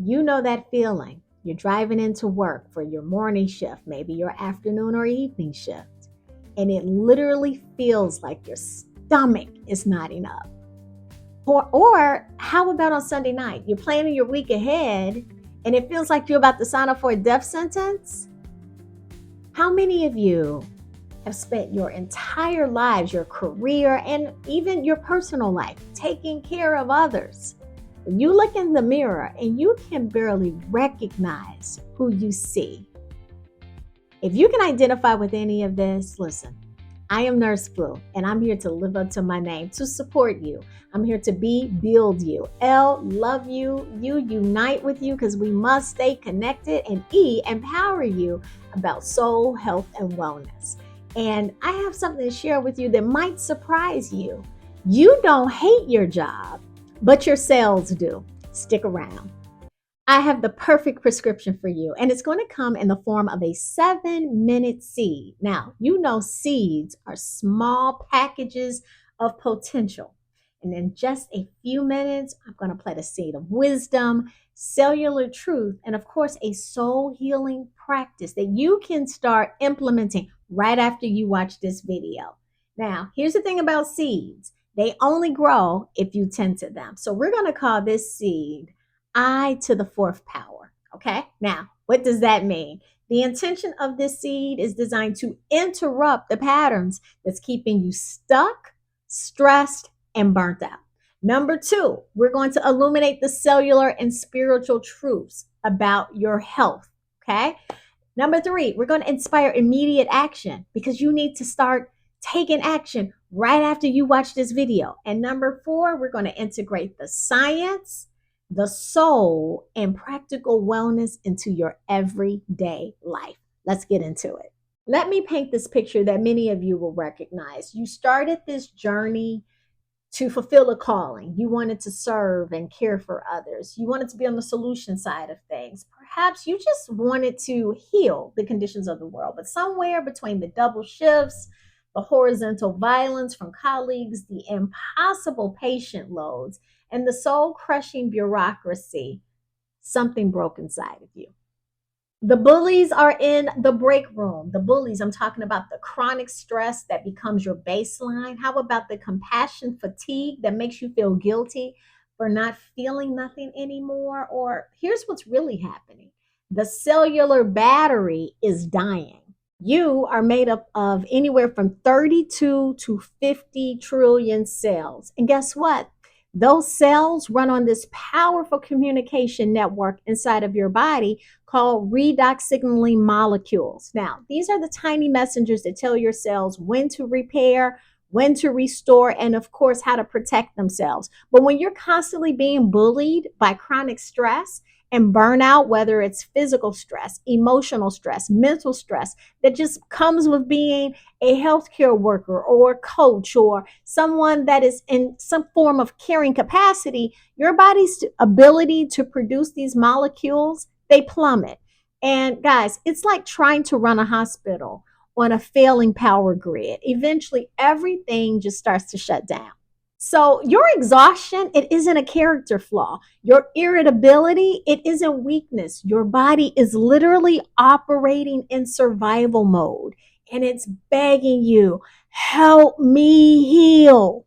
You know that feeling. You're driving into work for your morning shift, maybe your afternoon or evening shift, and it literally feels like your stomach is knotting up. Or how about on Sunday night? You're planning your week ahead and it feels like you're about to sign up for a death sentence? How many of you have spent your entire lives, your career, and even your personal life taking care of others? When you look in the mirror and you can barely recognize who you see. If you can identify with any of this, listen, I am Nurse Blue, and I'm here to live up to my name, to support you. I'm here to build you. L, love you. U, unite with you because we must stay connected. And E, empower you about soul, health, and wellness. And I have something to share with you that might surprise you. You don't hate your job, but your cells do. Stick around. I have the perfect prescription for you, and it's going to come in the form of a 7-minute seed. Now, you know seeds are small packages of potential. And in just a few minutes, I'm going to plant a seed of wisdom, cellular truth, and of course, a soul healing practice that you can start implementing right after you watch this video. Now, here's the thing about seeds. They only grow if you tend to them. So we're going to call this seed I to the fourth power. Okay. Now, what does that mean? The intention of this seed is designed to interrupt the patterns that's keeping you stuck, stressed, and burnt out. Number two, we're going to illuminate the cellular and spiritual truths about your health. Okay. Number three, we're going to inspire immediate action because you need to start taking action right after you watch this video. And number four, we're going to integrate the science, the soul, and practical wellness into your everyday life. Let's get into it. Let me paint this picture that many of you will recognize. You started this journey to fulfill a calling. You wanted to serve and care for others. You wanted to be on the solution side of things. Perhaps you just wanted to heal the conditions of the world, but somewhere between the double shifts, the horizontal violence from colleagues, the impossible patient loads, and the soul crushing bureaucracy, something broke inside of you. The bullies are in the break room. The bullies, I'm talking about the chronic stress that becomes your baseline. How about the compassion fatigue that makes you feel guilty for not feeling nothing anymore? Or here's what's really happening: the cellular battery is dying. You are made up of anywhere from 32 to 50 trillion cells. And guess what? Those cells run on this powerful communication network inside of your body called redox signaling molecules. Now, these are the tiny messengers that tell your cells when to repair, when to restore, and of course, how to protect themselves. But when you're constantly being bullied by chronic stress and burnout, whether it's physical stress, emotional stress, mental stress, that just comes with being a healthcare worker or a coach or someone that is in some form of caring capacity, your body's ability to produce these molecules, they plummet. And guys, it's like trying to run a hospital on a failing power grid. Eventually, everything just starts to shut down. So your exhaustion, it isn't a character flaw. Your irritability, it isn't weakness. Your body is literally operating in survival mode and it's begging you, help me heal.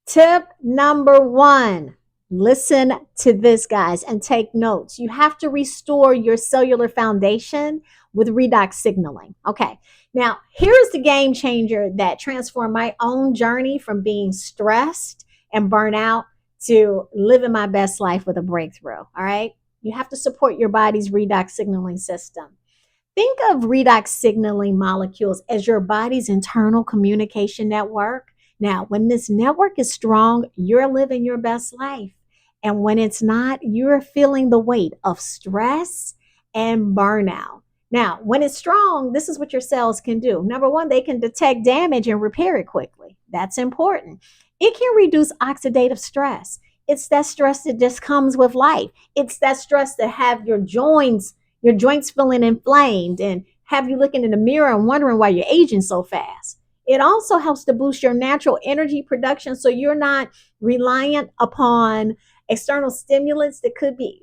Tip number one, listen to this, guys, and take notes. You have to restore your cellular foundation with redox signaling. Okay. Now, here's the game changer that transformed my own journey from being stressed and burnout to living my best life with a breakthrough. All right. You have to support your body's redox signaling system. Think of redox signaling molecules as your body's internal communication network. Now, when this network is strong, you're living your best life. And when it's not, you're feeling the weight of stress and burnout. Now, when it's strong, this is what your cells can do. Number one, they can detect damage and repair it quickly. That's important. It can reduce oxidative stress. It's that stress that just comes with life. It's that stress that have your joints feeling inflamed and have you looking in the mirror and wondering why you're aging so fast. It also helps to boost your natural energy production so you're not reliant upon external stimulants that could be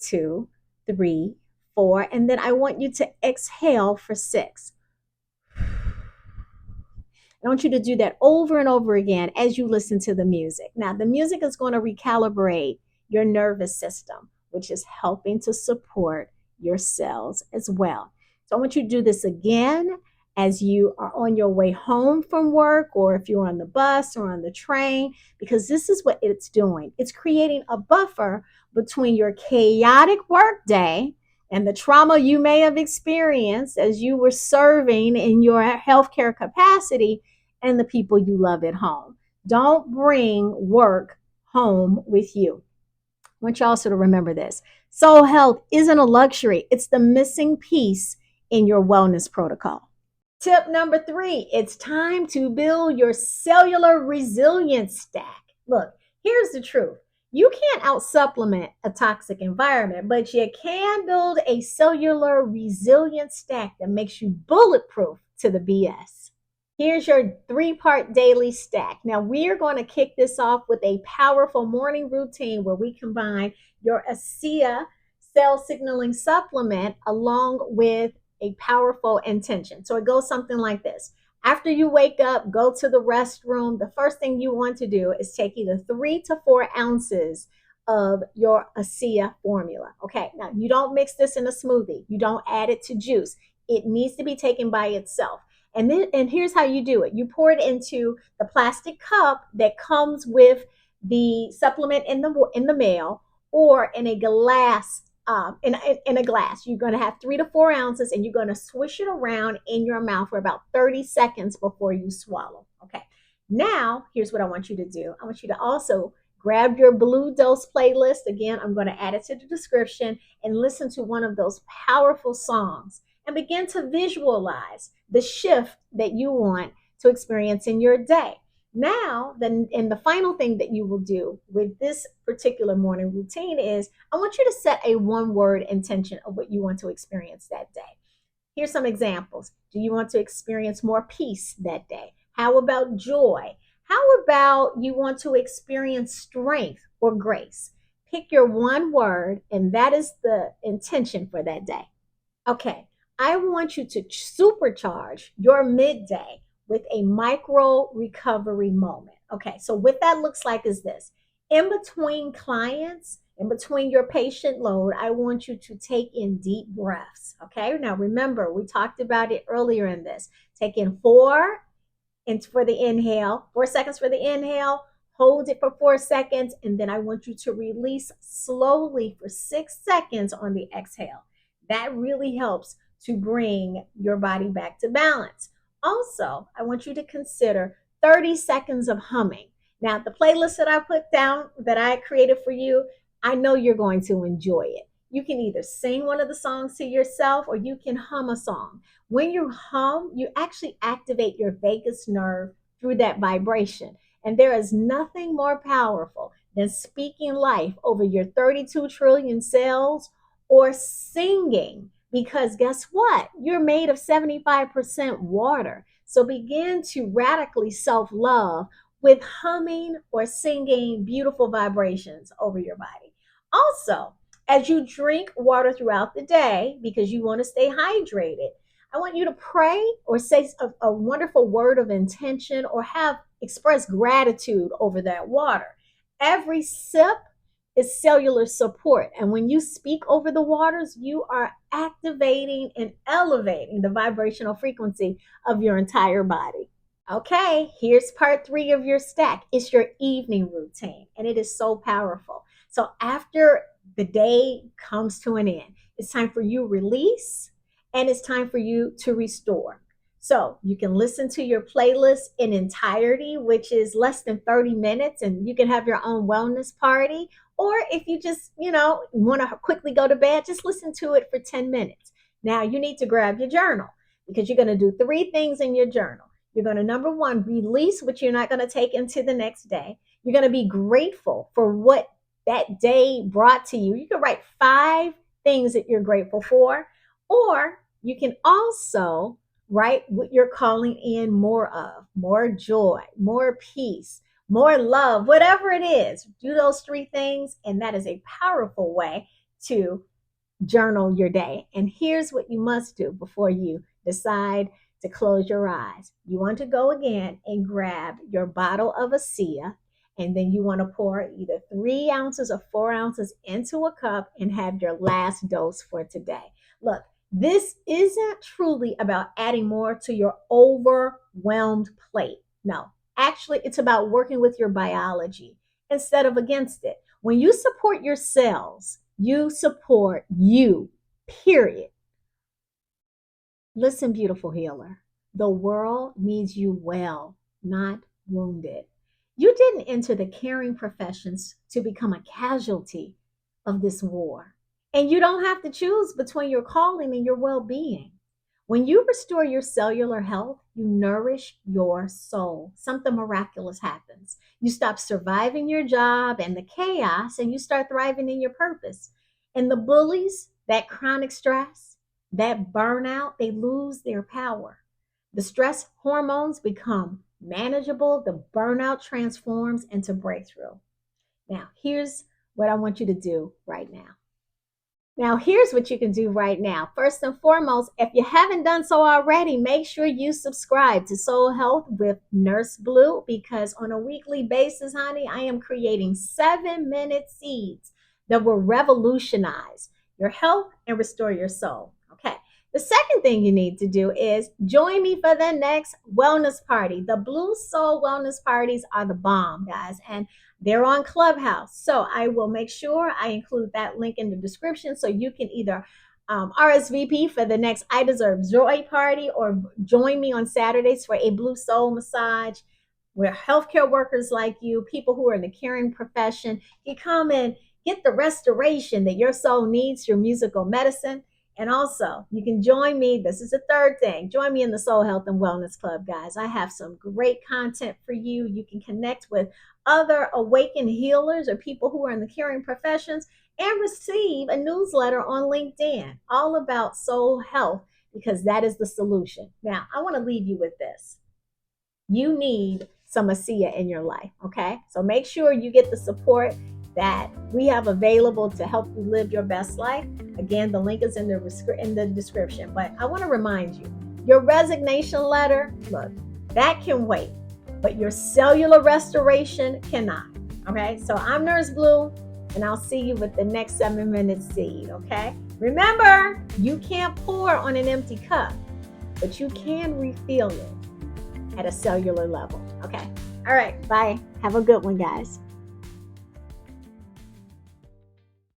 2, 3, 4, and then I want you to exhale for 6. I want you to do that over and over again as you listen to the music. Now, the music is going to recalibrate your nervous system, which is helping to support your cells as well. So I want you to do this again as you are on your way home from work, or if you're on the bus or on the train, because this is what it's doing. It's creating a buffer between your chaotic work day and the trauma you may have experienced as you were serving in your healthcare capacity and the people you love at home. Don't bring work home with you. I want you also to remember this. Soul health isn't a luxury, it's the missing piece in your wellness protocol. Tip number 3, it's time to build your cellular resilience stack. Look, here's the truth. You can't out supplement a toxic environment, but you can build a cellular resilience stack that makes you bulletproof to the BS. Here's your 3-part daily stack. Now, we are going to kick this off with a powerful morning routine where we combine your ASEA cell signaling supplement along with a powerful intention. So it goes something like this. After you wake up, go to the restroom, the first thing you want to do is take either 3 to 4 ounces of your ASEA formula. Okay, now you don't mix this in a smoothie. You don't add it to juice. It needs to be taken by itself. And here's how you do it. You pour it into the plastic cup that comes with the supplement in the mail, or in a glass. In a glass, you're going to have 3 to 4 ounces, and you're going to swish it around in your mouth for about 30 seconds before you swallow. Okay. Now, here's what I want you to do. I want you to also grab your Blue Dose playlist. Again, I'm going to add it to the description, and listen to one of those powerful songs and begin to visualize the shift that you want to experience in your day. Now, then, and the final thing that you will do with this particular morning routine is I want you to set a 1-word intention of what you want to experience that day. Here's some examples. Do you want to experience more peace that day? How about joy? How about you want to experience strength or grace? Pick your 1 word, and that is the intention for that day. Okay, I want you to supercharge your midday with a micro recovery moment. Okay, so what that looks like is this. In between clients, in between your patient load, I want you to take in deep breaths. Okay, now remember, we talked about it earlier in this. Take in 4 for the inhale, 4 seconds for the inhale, hold it for 4 seconds, and then I want you to release slowly for 6 seconds on the exhale. That really helps to bring your body back to balance. Also, I want you to consider 30 seconds of humming. Now, the playlist that I put down, that I created for you, I know you're going to enjoy it. You can either sing one of the songs to yourself, or you can hum a song. When you hum, you actually activate your vagus nerve through that vibration. And there is nothing more powerful than speaking life over your 32 trillion cells, or singing, because guess what? You're made of 75% water. So begin to radically self-love with humming or singing beautiful vibrations over your body. Also, as you drink water throughout the day, because you want to stay hydrated, I want you to pray or say a wonderful word of intention, or express gratitude over that water. Every sip is cellular support. And when you speak over the waters, you are activating and elevating the vibrational frequency of your entire body. Okay, here's part 3 of your stack. It's your evening routine, and it is so powerful. So after the day comes to an end, it's time for you to release, and it's time for you to restore. So you can listen to your playlist in entirety, which is less than 30 minutes, and you can have your own wellness party. Or if you just, want to quickly go to bed, just listen to it for 10 minutes. Now you need to grab your journal, because you're going to do 3 things in your journal. You're going to, number 1, release what you're not going to take into the next day. You're going to be grateful for what that day brought to you. You can write 5 things that you're grateful for, or you can also write what you're calling in more of: more joy, more peace, more love, whatever it is. Do those 3 things, and that is a powerful way to journal your day. And here's what you must do before you decide to close your eyes. You want to go again and grab your bottle of ASEA, and then you want to pour either 3 ounces or 4 ounces into a cup and have your last dose for today. Look, this isn't truly about adding more to your overwhelmed plate. No, actually, it's about working with your biology instead of against it. When you support your cells, you support you, period. Listen, beautiful healer. The world needs you well, not wounded. You didn't enter the caring professions to become a casualty of this war. And you don't have to choose between your calling and your well being. When you restore your cellular health, you nourish your soul. Something miraculous happens. You stop surviving your job and the chaos, and you start thriving in your purpose. And the bullies, that chronic stress, that burnout, they lose their power. The stress hormones become manageable. The burnout transforms into breakthrough. Now, here's what I want you to do right now. Here's what you can do right now. First and foremost, if you haven't done so already, make sure you subscribe to Soul Health with Nurse Blue, because on a weekly basis, honey, I am creating 7-minute seeds that will revolutionize your health and restore your soul. Okay. The second thing you need to do is join me for the next wellness party. The BlueSoul wellness parties are the bomb, guys. And they're on Clubhouse. So I will make sure I include that link in the description so you can either RSVP for the next I Deserve Joy party or join me on Saturdays for a BlueSoul massage where healthcare workers like you, people who are in the caring profession, can come and get the restoration that your soul needs through musical medicine. And also, you can join me. This is the third thing. Join me in the Soul Health and Wellness Club, guys. I have some great content for you. You can connect with other awakened healers or people who are in the caring professions and receive a newsletter on LinkedIn all about soul health, because that is the solution. Now, I want to leave you with this. You need some ASEA in your life, okay? So make sure you get the support that we have available to help you live your best life. Again, the link is in the description. But I want to remind you, your resignation letter, look, that can wait, but your cellular restoration cannot. Okay, so I'm Nurse Blue, and I'll see you with the next 7-minute seed. Okay, remember, you can't pour on an empty cup, but you can refill it at a cellular level. Okay, all right, bye. Have a good one, guys.